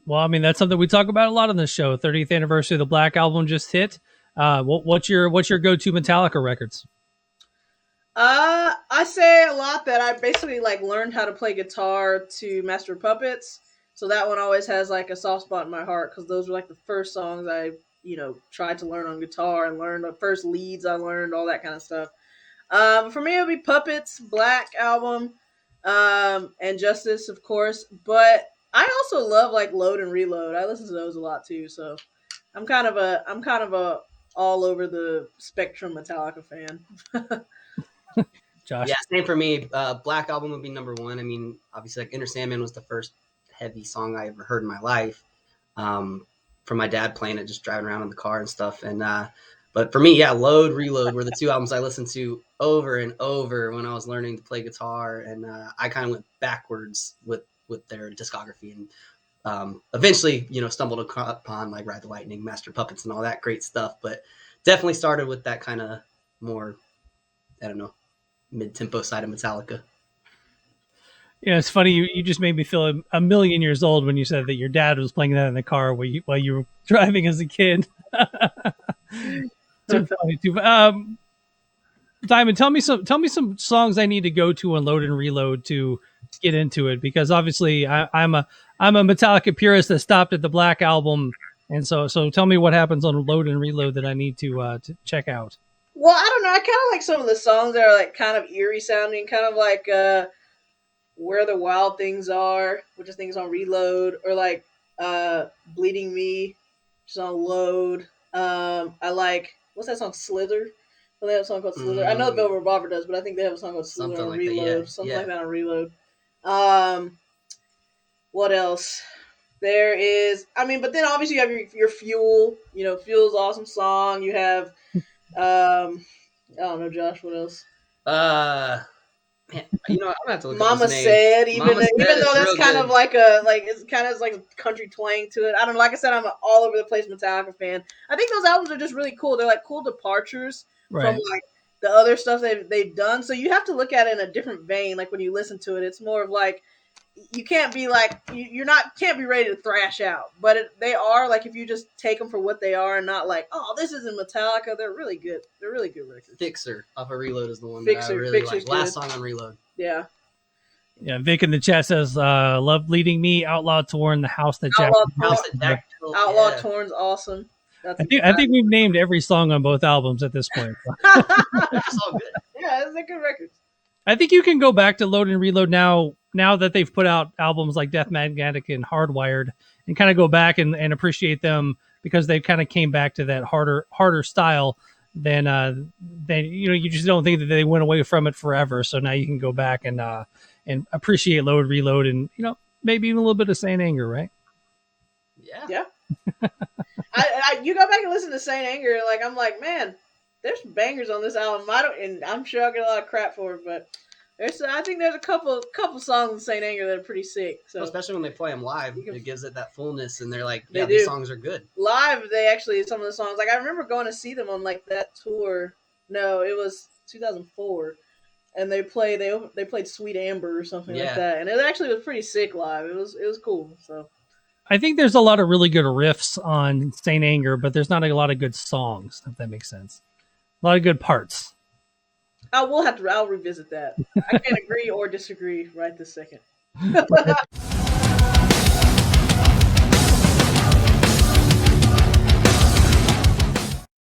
Well, I mean, that's something we talk about a lot on this show. 30th anniversary of the Black Album just hit. What's your go-to Metallica records? I say a lot that I basically like learned how to play guitar to Master of Puppets. So that one always has like a soft spot in my heart because those were like the first songs I, tried to learn on guitar and learned the first leads I learned, all that kind of stuff. For me, it would be Puppets, Black Album, and Justice, of course. But I also love like Load and Reload. I listen to those a lot too. So I'm kind of a all over the spectrum Metallica fan. Josh? Yeah, same for me. Black Album would be number one. I mean, obviously, like Enter Sandman was the first heavy song I ever heard in my life. From my dad playing it, just driving around in the car and stuff. And but for me, yeah, Load, Reload were the two albums I listened to over and over when I was learning to play guitar. And I kind of went backwards with their discography and eventually, stumbled upon like Ride the Lightning, Master Puppets, and all that great stuff. But definitely started with that kind of more, I don't know, mid-tempo side of Metallica. Yeah, it's funny. You just made me feel a million years old when you said that your dad was playing that in the car while you were driving as a kid. Too funny. Diamond, tell me some songs I need to go to on Load and Reload to get into it, because obviously I'm a Metallica purist that stopped at the Black Album, and so tell me what happens on Load and Reload that I need to check out. Well, I don't know. I kind of like some of the songs that are like kind of eerie sounding, kind of like Where the Wild Things Are, which I think is on Reload, or like Bleeding Me, which is on Load. I like, what's that song, Slither? Well, they have a song called Slither. I know the Velvet Revolver does, but I think they have a song called Slither Something on like Reload. that, yeah. Something Yeah. like that on Reload. What else? There is, I mean, but then obviously you have your Fuel. Fuel's an awesome song. You have, I don't know, Josh, what else? Man, I'm gonna have to look Mama up his name. Said, even Mama Said though is that's real kind good. of like it's kind of like a country twang to it. I don't know. Like I said, I'm an all over the place Metallica fan. I think those albums are just really cool. They're like cool departures from like the other stuff they've done. So you have to look at it in a different vein. Like when you listen to it, it's more of like you can't be like can't be ready to thrash out. But they are like, if you just take them for what they are and not like, oh, this isn't Metallica. They're really good. They're really good records. Fixer off of Reload is the one Fixer, that I really Fixer's like. Last good. song on Reload. Yeah. Yeah, Vic in the chat says, "Love Bleeding Me," Outlaw Torn, The House That Jack. Outlaw Torn's awesome. I think we've named every song on both albums at this point. It's all good. Yeah, they're good records. I think you can go back to Load and Reload now that they've put out albums like Death Magnetic and Hardwired, and kind of go back and appreciate them, because they kind of came back to that harder style. Then you just don't think that they went away from it forever. So now you can go back and appreciate Load, Reload, and maybe even a little bit of Saint Anger, right? Yeah. You go back and listen to Saint Anger, like I'm like, man, there's bangers on this album. And I'm sure I'll get a lot of crap for it, but I think there's a couple songs in Saint Anger that are pretty sick. So especially when they play them live, it gives it that fullness, and they're like, They these do. songs are good. Live, they actually, some of the songs, like I remember going to see them on like that tour. No, it was 2004, and they played Sweet Amber or something like that, and it actually was pretty sick live. It was cool. So I think there's a lot of really good riffs on Saint Anger, but there's not a lot of good songs, if that makes sense. A lot of good parts. I'll revisit that. I can't agree or disagree right this second.